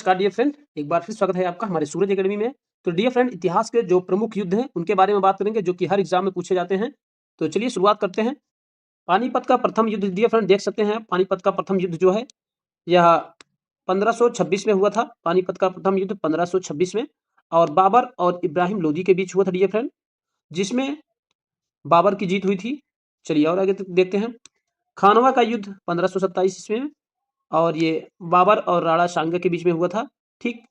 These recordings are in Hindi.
नमस्कार डियर फ्रेंड, एक बार फिर स्वागत है आपका हमारे सूरज एकेडमी में। तो डियर फ्रेंड, इतिहास के जो प्रमुख युद्ध हैं उनके बारे में बात करेंगे जो कि हर एग्जाम में पूछे जाते हैं। तो चलिए शुरुआत करते हैं। पानीपत का प्रथम युद्ध डियर फ्रेंड देख सकते हैं। पानीपत का प्रथम युद्ध जो है यह 1526 में हुआ था। पानीपत का प्रथम युद्ध 1526 में और बाबर और इब्राहिम लोदी के बीच हुआ था डियर फ्रेंड, जिसमें बाबर की जीत हुई थी। चलिए और आगे देखते हैं। खानवा का युद्ध 1527 ईस्वी में और ये बाबर और राणा सांगा के बीच में हुआ था। ठीक,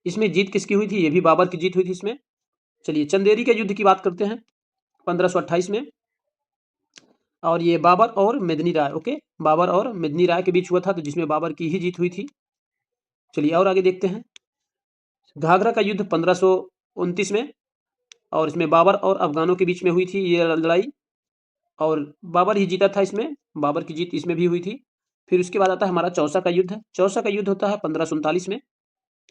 इसमें जीत किसकी हुई थी? ये भी बाबर की जीत हुई थी इसमें। चलिए चंदेरी के युद्ध की बात करते हैं 1528 में और ये बाबर और मेदिनी राय, ओके, बाबर और मेदिनी राय के बीच हुआ था, तो जिसमें बाबर की ही जीत हुई थी। चलिए और आगे देखते हैं। घाघरा का युद्ध 1529 में और इसमें बाबर और अफगानों के बीच में हुई थी ये लड़ाई और बाबर ही जीता था इसमें, बाबर की जीत इसमें भी हुई थी। फिर उसके बाद आता है हमारा चौसा का युद्ध। चौसा का युद्ध होता है 1539 में।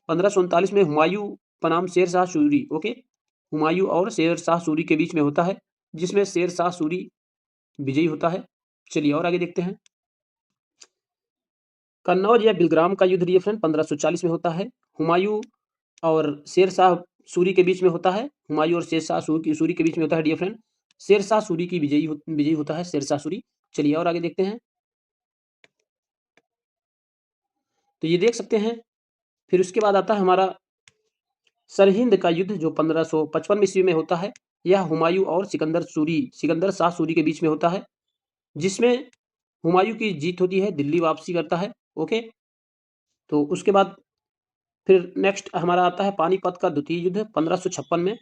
1539 में हुमायूं बनाम शेर शाह सूरी, ओके, हुमायूं और शेर शाह सूरी के बीच में होता है, जिसमें शेर शाह सूरी विजयी होता है। चलिए और आगे देखते हैं। कन्नौज या बिलग्राम का युद्ध डियर फ्रेंड 1540 में होता है। हुमायूं और शेर शाह सूरी के बीच में होता है। हुमायूं और शेर शाह सूरी के बीच में होता है डियर फ्रेंड। शेर शाह सूरी की विजयी होता है शेर शाह सूरी। चलिए और आगे देखते हैं। तो ये देख सकते हैं। फिर उसके बाद आता है हमारा सरहिंद का युद्ध जो 1555 ईस्वी में होता है। यह हुमायूं और सिकंदर शाह सूरी के बीच में होता है, जिसमें हुमायूं की जीत होती है, दिल्ली वापसी करता है, ओके। तो उसके बाद फिर नेक्स्ट हमारा आता है पानीपत का द्वितीय युद्ध 1556 में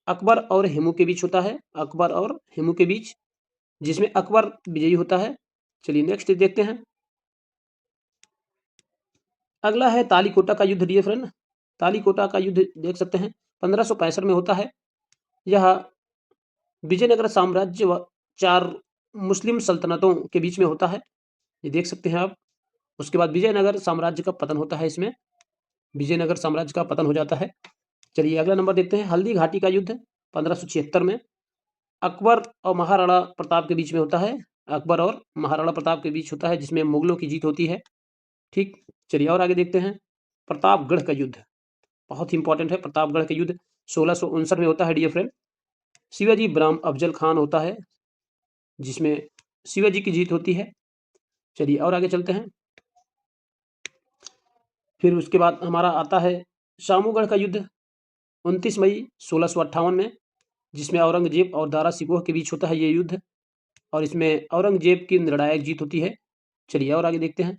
अकबर और हेमू के बीच होता है, अकबर और हेमू के बीच, जिसमें अकबर विजयी होता है। चलिए नेक्स्ट देखते हैं। अगला है तालीकोटा का युद्ध डियर फ्रेंड। तालीकोटा का युद्ध देख सकते हैं 1565 में होता है। यह विजयनगर साम्राज्य व 4 मुस्लिम सल्तनतों के बीच में होता है, ये देख सकते हैं आप। उसके बाद विजयनगर साम्राज्य का पतन होता है इसमें, विजयनगर साम्राज्य का पतन हो जाता है। चलिए अगला नंबर देखते हैं। हल्दी घाटी का युद्ध 1576 में अकबर और महाराणा प्रताप के बीच में होता है, अकबर और महाराणा प्रताप के बीच होता है, जिसमें मुगलों की जीत होती है। ठीक, चलिए और आगे देखते हैं। प्रतापगढ़ का युद्ध बहुत ही इंपॉर्टेंट है। प्रतापगढ़ का युद्ध 1659 में होता है डियर फ्रेंड। शिवाजी बनाम अफजल खान होता है, जिसमें शिवाजी की जीत होती है। चलिए और आगे चलते हैं। फिर उसके बाद हमारा आता है शामूगढ़ का युद्ध 29 मई 1658 में, जिसमें औरंगजेब और दारा सिकोह के बीच होता है ये युद्ध और इसमें औरंगजेब की निर्णायक जीत होती है। चलिए और आगे देखते हैं।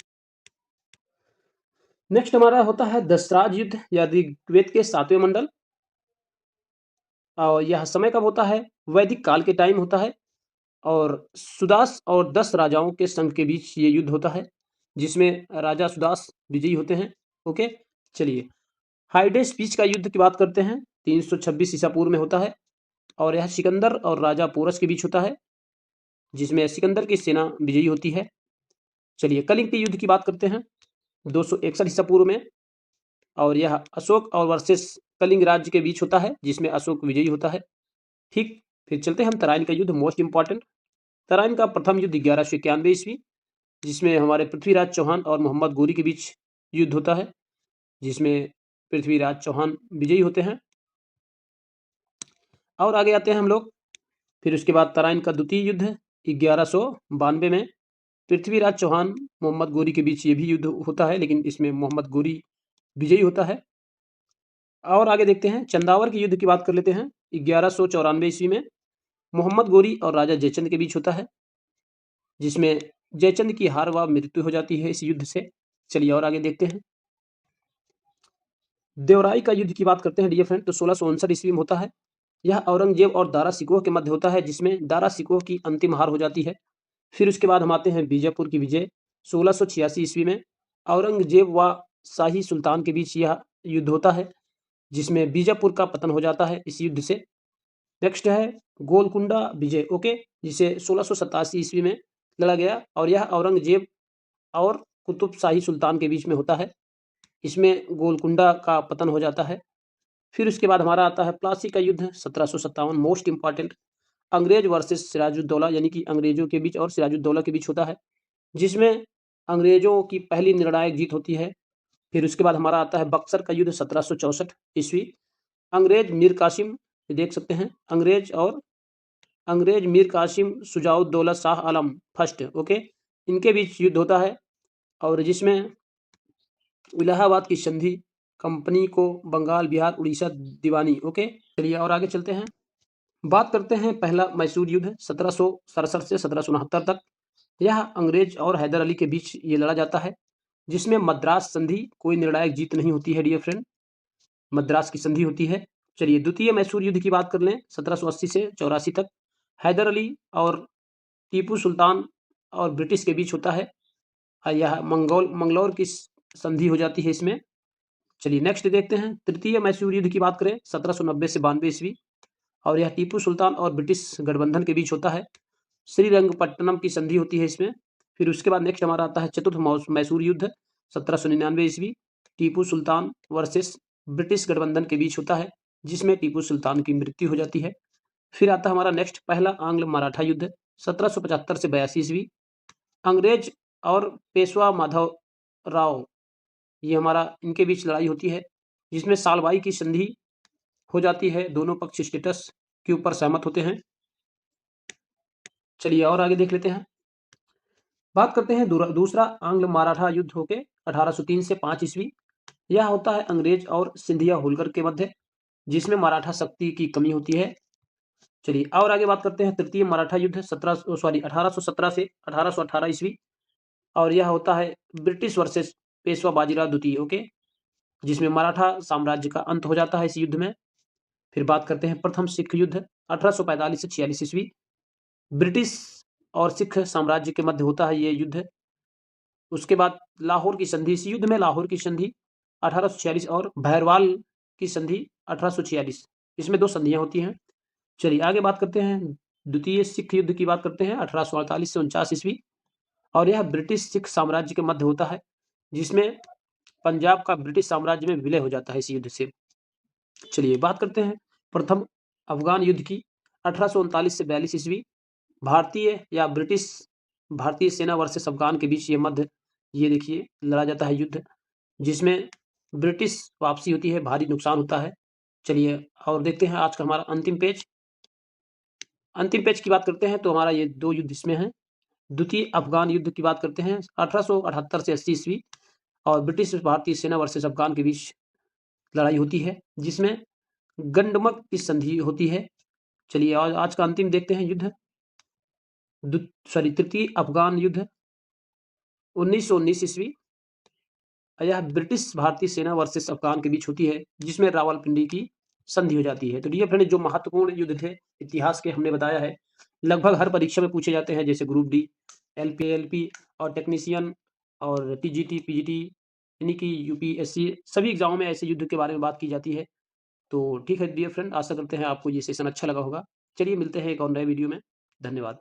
नेक्स्ट हमारा होता है दशराज युद्ध या ऋग्वेद के 7वें मंडल और यह समय कब होता है? वैदिक काल के टाइम होता है और सुदास और 10 राजाओं के संघ के बीच ये युद्ध होता है, जिसमें राजा सुदास विजयी होते हैं, ओके। चलिए हाइडेस पीच का युद्ध की बात करते हैं 326 ईसा पूर्व में होता है और यह सिकंदर और राजा पोरस के बीच होता है, जिसमें सिकंदर की सेना विजयी होती है। चलिए कलिंग के युद्ध की बात करते हैं 261 ईसा पूर्व में और यह अशोक और वर्सेस कलिंग राज्य के बीच होता है, जिसमें अशोक विजयी होता है। ठीक, फिर चलते हैं हम तराइन का युद्ध, मोस्ट इंपॉर्टेंट। तराइन का प्रथम युद्ध 1191 ईस्वी, जिसमें हमारे पृथ्वीराज चौहान और मोहम्मद गोरी के बीच युद्ध होता है, जिसमें पृथ्वीराज चौहान विजयी होते हैं। और आगे आते हैं हम लोग। फिर उसके बाद तराइन का द्वितीय युद्ध 1192 में पृथ्वीराज चौहान मोहम्मद गोरी के बीच ये भी युद्ध होता है, लेकिन इसमें मोहम्मद गोरी विजयी होता है। और आगे देखते हैं चंदावर के युद्ध की बात कर लेते हैं 1194 ईस्वी में मोहम्मद गोरी और राजा जयचंद के बीच होता है, जिसमें जयचंद की हार व मृत्यु हो जाती है इस युद्ध से। चलिए और आगे देखते हैं। देवराई का युद्ध की बात करते हैं डियर फ्रेंड, तो 1659 ईस्वी में होता है। यह औरंगजेब और दारा सिकोह के मध्य होता है, जिसमें दारा सिकोह की अंतिम हार हो जाती है। फिर उसके बाद हम आते हैं बीजापुर की विजय 1686 ईस्वी में औरंगजेब व शाही सुल्तान के बीच यह युद्ध होता है, जिसमें बीजापुर का पतन हो जाता है इस युद्ध से। नेक्स्ट है गोलकुंडा विजय, ओके, जिसे 1687 ईस्वी में लड़ा गया और यह औरंगजेब और कुतुब शाही सुल्तान के बीच में होता है, इसमें गोलकुंडा का पतन हो जाता है। फिर उसके बाद हमारा आता है प्लासी का युद्ध 1757, मोस्ट इंपॉर्टेंट, अंग्रेज वर्सेस सिराजुद्दौला, यानी कि अंग्रेजों के बीच और सिराजुद्दौला के बीच होता है, जिसमें अंग्रेजों की पहली निर्णायक जीत होती है फिर उसके बाद हमारा आता है बक्सर का युद्ध 1764 ईस्वी। अंग्रेज मीर कासिम, देख सकते हैं, अंग्रेज मीर कासिम शुजाउद्दौला शाह आलम फर्स्ट, ओके, इनके बीच युद्ध होता है और जिसमें इलाहाबाद की संधि, कंपनी को बंगाल, बिहार, उड़ीसा दीवानी, ओके। चलिए और आगे चलते हैं। बात करते हैं पहला मैसूर युद्ध 1767 से 1769 तक। यह अंग्रेज और हैदर अली के बीच ये लड़ा जाता है, जिसमें मद्रास संधि कोई निर्णायक जीत नहीं होती है डियर फ्रेंड, मद्रास की संधि होती है। चलिए द्वितीय मैसूर युद्ध की बात कर लें 1780 से 84 तक। हैदर अली और टीपू सुल्तान और ब्रिटिश के बीच होता है। यह मंगलौर की संधि हो जाती है इसमें। चलिए नेक्स्ट देखते हैं। तृतीय मैसूर युद्ध की बात करें 1790 से 92 ईस्वी, और यह टीपू सुल्तान और ब्रिटिश गठबंधन के बीच होता है। श्रीरंगपट्टनम की संधि होती है इसमें। फिर उसके बाद नेक्स्ट हमारा आता है चतुर्थ मैसूर युद्ध 1799 ईस्वी। टीपू सुल्तान वर्सेस ब्रिटिश गठबंधन के बीच होता है, जिसमें टीपू सुल्तान की मृत्यु हो जाती है। फिर आता है हमारा नेक्स्ट पहला आंग्ल मराठा युद्ध 1775 से 82 ईस्वी। अंग्रेज और पेशवा माधव राव, ये हमारा इनके बीच लड़ाई होती है, जिसमें सालबाई की संधि हो जाती है। दोनों पक्ष स्टेटस के ऊपर सहमत होते हैं। चलिए और आगे देख लेते हैं। बात करते हैं दूसरा आंग्ल मराठा युद्ध होके 1803 से 5 ईस्वी। यह होता है अंग्रेज और सिंधिया होलकर के मध्य, जिसमें मराठा शक्ति की कमी होती है। चलिए और आगे बात करते हैं तृतीय मराठा युद्ध 1817 से 1818 ईस्वी, और यह होता है ब्रिटिश वर्सेस पेशवा बाजीराव द्वितीय, ओके, जिसमें मराठा साम्राज्य का अंत हो जाता है इस युद्ध में। फिर बात करते हैं प्रथम सिख युद्ध 1845 से 46 ईस्वी। ब्रिटिश और सिख साम्राज्य के मध्य होता है ये युद्ध। उसके बाद लाहौर की संधि, इस युद्ध में लाहौर की संधि 1846 और भैरवाल की संधि 1846, इसमें दो संधियां होती हैं। चलिए आगे बात करते हैं। द्वितीय सिख युद्ध की बात करते हैं 1848 से 49 ईस्वी, और यह ब्रिटिश सिख साम्राज्य के मध्य होता है, जिसमें पंजाब का ब्रिटिश साम्राज्य में विलय हो जाता है इस युद्ध से। चलिए बात करते हैं प्रथम अफगान युद्ध की 1839 से 42 ईस्वी। भारतीय या ब्रिटिश भारतीय सेना वर्सेस अफगान के बीच ये देखिए लड़ा जाता है युद्ध, जिसमें ब्रिटिश वापसी होती है, भारी नुकसान होता है। चलिए और देखते हैं आज का हमारा अंतिम पेज की बात करते हैं तो हमारा ये दो युद्ध इसमें है। द्वितीय अफगान युद्ध की बात करते हैं 1878 से 80 ईस्वी, और ब्रिटिश भारतीय सेना वर्सेस अफगान के बीच लड़ाई होती है, जिसमें गंडमक की संधि होती है। चलिए आज का अंतिम देखते हैं युद्ध, तृतीय अफगान युद्ध 1919 ईस्वी। यह ब्रिटिश भारतीय सेना वर्सेस अफगान के बीच होती है, जिसमें रावलपिंडी की संधि हो जाती है। तो डियर फ्रेंड, जो महत्वपूर्ण युद्ध थे इतिहास के हमने बताया है, लगभग हर परीक्षा में पूछे जाते हैं, जैसे ग्रुप डी, एलपी और टेक्नीशियन और टीजीटी, पीजीटी, यानी कि यूपीएससी, सभी एग्जामों में ऐसे युद्ध के बारे में बात की जाती है। तो ठीक है डियर फ्रेंड, आशा करते हैं आपको ये सेशन अच्छा लगा होगा। चलिए मिलते हैं एक और नए वीडियो में। धन्यवाद।